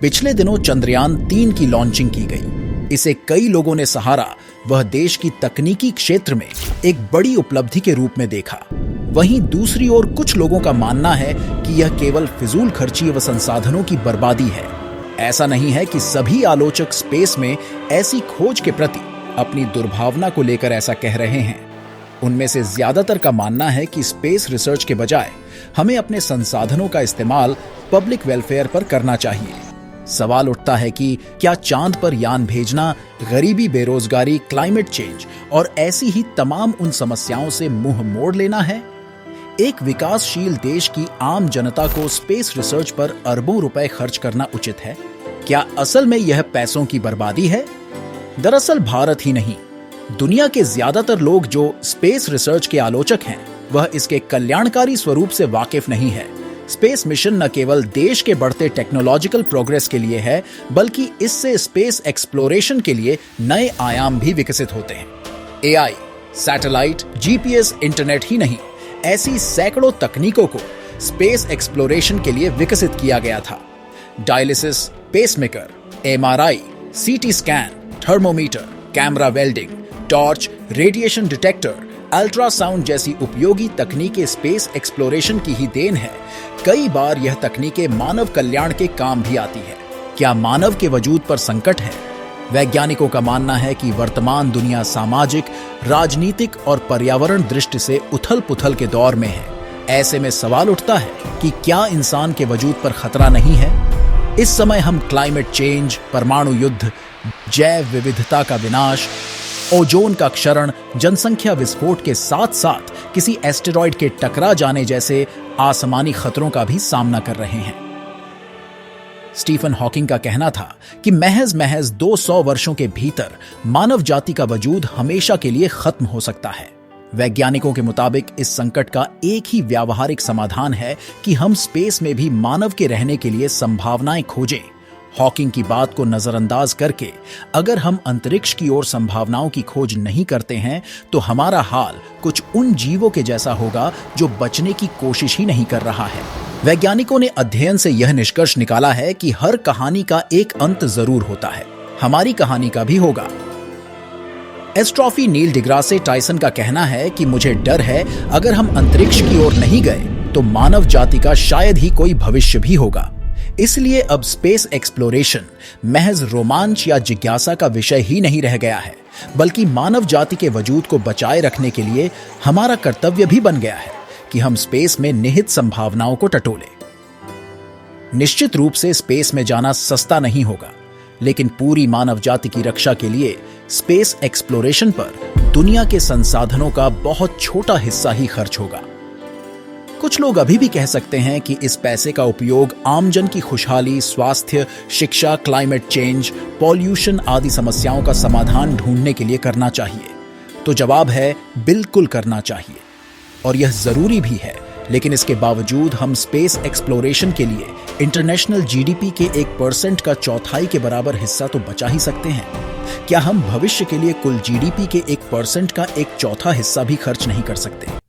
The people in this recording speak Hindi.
पिछले दिनों चंद्रयान-3 की लॉन्चिंग की गई। इसे कई लोगों ने सहारा वह देश की तकनीकी क्षेत्र में एक बड़ी उपलब्धि के रूप में देखा। वहीं दूसरी ओर कुछ लोगों का मानना है कि यह केवल फिजूल खर्ची व संसाधनों की बर्बादी है। ऐसा नहीं है कि सभी आलोचक स्पेस में ऐसी खोज के प्रति अपनी दुर्भावना को लेकर ऐसा कह रहे हैं। उनमें से ज्यादातर का मानना है कि स्पेस रिसर्च के बजाय हमें अपने संसाधनों का इस्तेमाल पब्लिक वेलफेयर पर करना चाहिए। सवाल उठता है कि क्या चांद पर यान भेजना गरीबी, बेरोजगारी, क्लाइमेट चेंज और ऐसी ही तमाम उन समस्याओं से मुंह मोड़ लेना है? एक विकासशील देश की आम जनता को स्पेस रिसर्च पर अरबों रुपए खर्च करना उचित है? क्या असल में यह पैसों की बर्बादी है? दरअसल भारत ही नहीं, दुनिया के ज्यादातर लोग जो स्पेस रिसर्च के आलोचक हैं, वह इसके कल्याणकारी स्वरूप से वाकिफ नहीं है। स्पेस मिशन न केवल देश के बढ़ते टेक्नोलॉजिकल प्रोग्रेस के लिए है, बल्कि इससे स्पेस एक्सप्लोरेशन के लिए नए आयाम भी विकसित होते हैं। एआई, सैटेलाइट, जीपीएस, इंटरनेट ही नहीं, ऐसी सैकड़ों तकनीकों को स्पेस एक्सप्लोरेशन के लिए विकसित किया गया था। Dialysis, pacemaker, MRI, CT scan, thermometer, camera welding, torch, radiation detector, ultrasound जैसी उपयोगी तकनीकें स्पेस एक्सप्लोरेशन की ही देन है। कई बार यह तकनीकें मानव कल्याण के काम भी आती है। क्या मानव के वजूद पर संकट है? वैज्ञानिकों का मानना है कि वर्तमान दुनिया सामाजिक, राजनीतिक और पर्यावरण दृष्टि से उथल-पुथल के दौर में है। ऐसे में सवाल उठता है कि क्या इंसान के वजूद पर खतरा नहीं है? इस समय हम क्लाइमेट चेंज, परमाणु युद्ध, जैव विविधता का विनाश, ओजोन का क्षरण, जनसंख्या विस्फोट के साथ साथ किसी एस्टेरॉयड के टकरा जाने जैसे आसमानी खतरों का भी सामना कर रहे हैं। स्टीफन हॉकिंग का कहना था कि महज 200 वर्षों के भीतर मानव जाति का वजूद हमेशा के लिए खत्म हो सकता है। वैज्ञानिकों के मुताबिक इस संकट का एक ही व्यावहारिक समाधान है कि हम स्पेस में भी मानव के रहने के लिए संभावनाएं खोजें। हॉकिंग की बात को नजरअंदाज करके अगर हम अंतरिक्ष की ओर संभावनाओं की खोज नहीं करते हैं, तो हमारा हाल कुछ उन जीवों के जैसा होगा जो बचने की कोशिश ही नहीं कर रहा है। वैज्ञानिकों ने अध्ययन से यह निष्कर्ष निकाला है कि हर कहानी का एक अंत जरूर होता है। हमारी कहानी का भी होगा। एस्ट्रोफी नील डिग्रासे टाइसन का कहना है कि मुझे डर है अगर हम अंतरिक्ष की ओर नहीं गए तो मानव जाति का शायद ही कोई भविष्य भी होगा। इसलिए अब स्पेस एक्सप्लोरेशन महज रोमांच या जिज्ञासा का विषय ही नहीं रह गया है, बल्कि मानव जाति के वजूद को बचाए रखने के लिए हमारा कर्तव्य भी बन गया है कि हम स्पेस में निहित संभावनाओं को टटोलें। निश्चित रूप से स्पेस में जाना सस्ता नहीं होगा, लेकिन पूरी मानव जाति की रक्षा के लिए स्पेस एक्सप्लोरेशन पर दुनिया के संसाधनों का बहुत छोटा हिस्सा ही खर्च होगा। कुछ लोग अभी भी कह सकते हैं कि इस पैसे का उपयोग आमजन की खुशहाली, स्वास्थ्य, शिक्षा, क्लाइमेट चेंज, पॉल्यूशन आदि समस्याओं का समाधान ढूंढने के लिए करना चाहिए। तो जवाब है बिल्कुल करना चाहिए, और यह जरूरी भी है। लेकिन इसके बावजूद हम स्पेस एक्सप्लोरेशन के लिए इंटरनेशनल जीडीपी के 1% का चौथाई के बराबर हिस्सा तो बचा ही सकते हैं। क्या हम भविष्य के लिए कुल जीडीपी के 1% का 1/4 हिस्सा भी खर्च नहीं कर सकते?